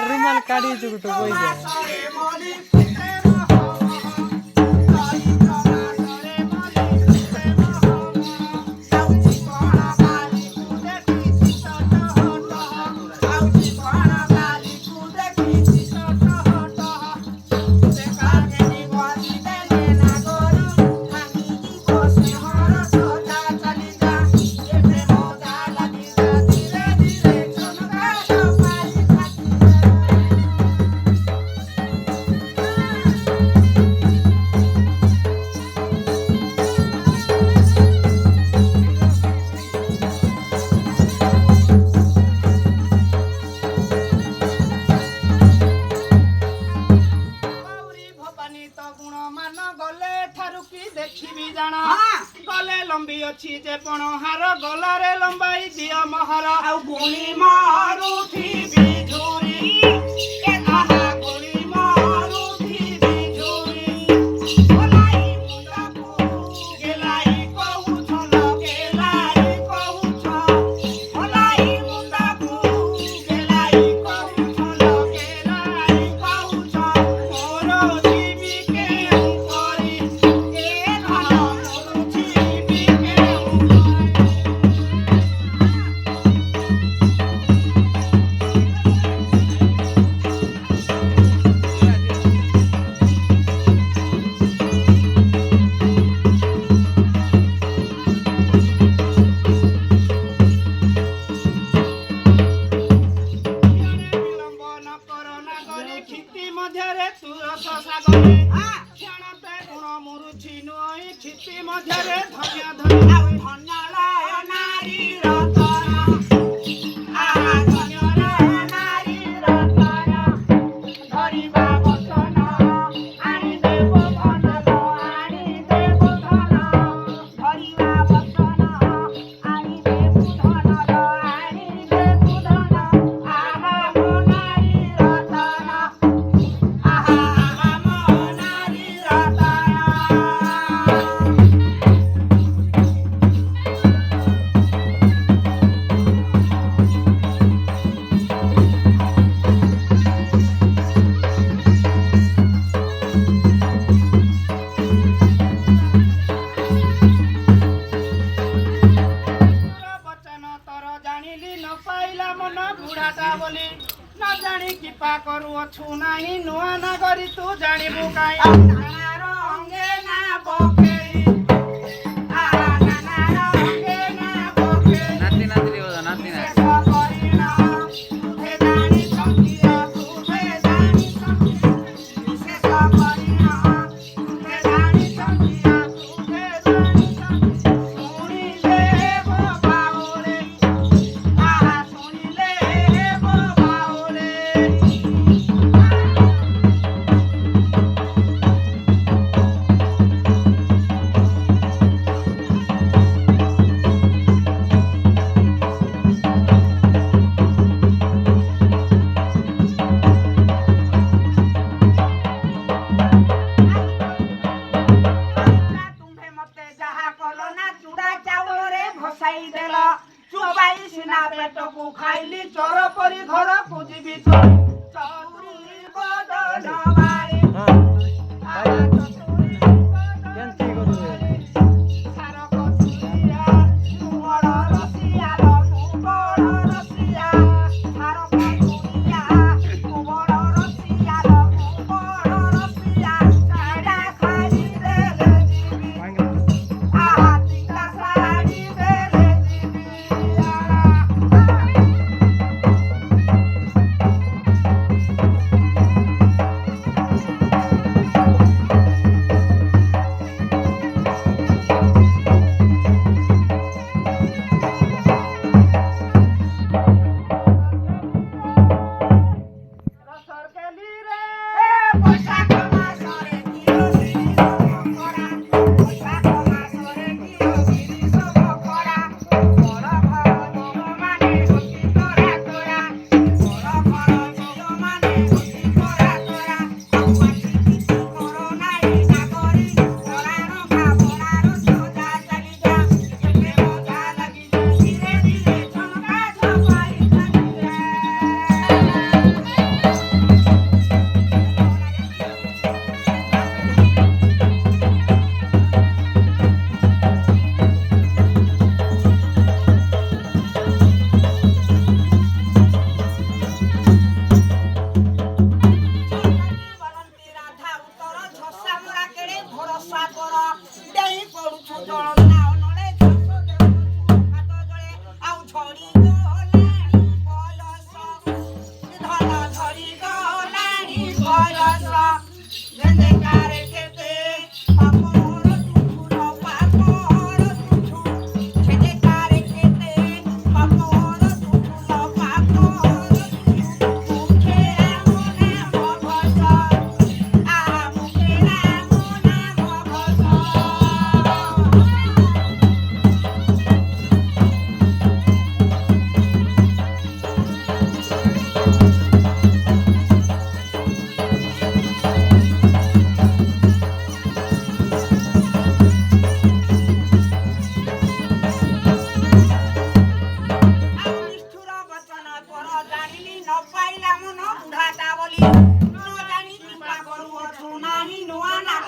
रुमाल काढी चुकतो गले लंबी अच्छी जे पण हार गलारे लंबाई दिया महार आ गुणी मारू थी बिजुरी के कहा गुणी मारू थी बिजुरी ओलाई मुंडा को गेलाई कहू छलो गेलाई कहू छ ओलाई मुंडा को गेलाई कहू छलो गेलाई कहू छ मोरो जीवी के करी के कहा न जानी किपा करू अछु नाही नुआ ना करी तू जानिबु काई नानारो अंगे ना बकेई नानारो अंगे ना बकेई नाती नाती रे हो नाती ना करिना तुहे जानी संगिया तुहे जानी संगिया से करिना तुहे जानी संगिया तुहे जानी संगिया सुनी ले बाबाओले सुनी ले बाबाओले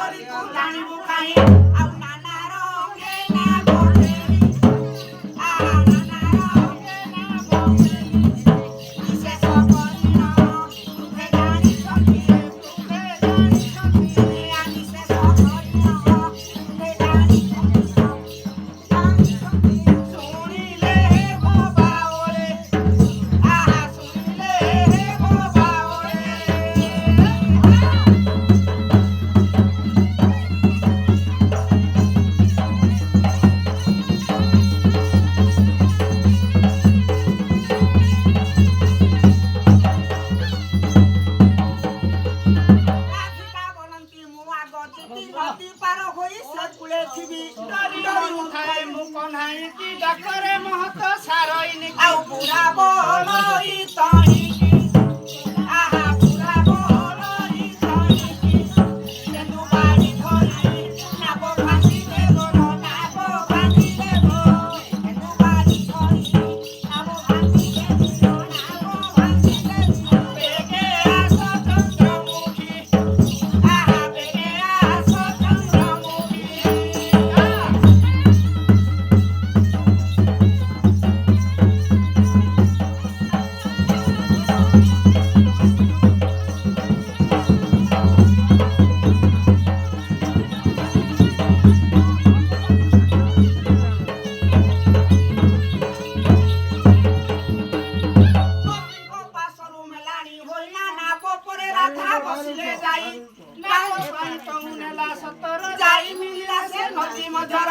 କରି ତୁ ଜାଣିବୁ କାହିଁ ଆଉ ନାନା ରଙ୍ଗେ ନା ବକେରି ନାନା ରଙ୍ଗେ ନା ବକେରି ବିଶେଷ କରିଣ ତୁମେ ଜାଣିଛନ୍ତି ବିଶେଷ କରିଣ ତୁମେ ଜାଣିଛନ୍ତି ଶୁଣିଲେ ବୋବା ଓଳେ ଶୁଣିଲେ ବୋବା ଓଳେ ରାଧିକା ବୋଲନ୍ତି ମୁଁ ଆଗ ଯିବି ନଦୀ ପାର ହୋଇ ସେ କୂଳେ ଥିବି ଡରି ଥାଏ ମୁଁ କହ୍ନାଇକି ଡାକରେ ମହତ ସାରଇନି ଆଉ ବୁଢ଼ା ବଳଇ ତହିକି ବୁଢ଼ା ବଳଇ ତହିକି ତେନ୍ଦୁ ବାଡ଼ି ଧରି ନାବ ଭାଙ୍ଗି ଦେବ ନାବ ଭାଙ୍ଗି ଦେବ ତେନ୍ଦୁ ବାଡ଼ି ଧରି ନାବ ଭାଙ୍ଗି ଦେବ ନାବ ଭାଙ୍ଗି ଦେବ ବେগে ଆସ ଚନ୍ଦ୍ରମୁଖୀ ବେগে ଆସ ଚନ୍ଦ୍ରମୁଖୀ ପାଶରୁ ମେଲାଣି ହୋଇନା ନାବ ପରେ ରାଧା ବସିଲେ ଯାଇ ନାବ ସହିତ ନେଲା ସତର ଯାଇ ମିଳିଲା ସେ ନଦୀ ମଧ୍ୟର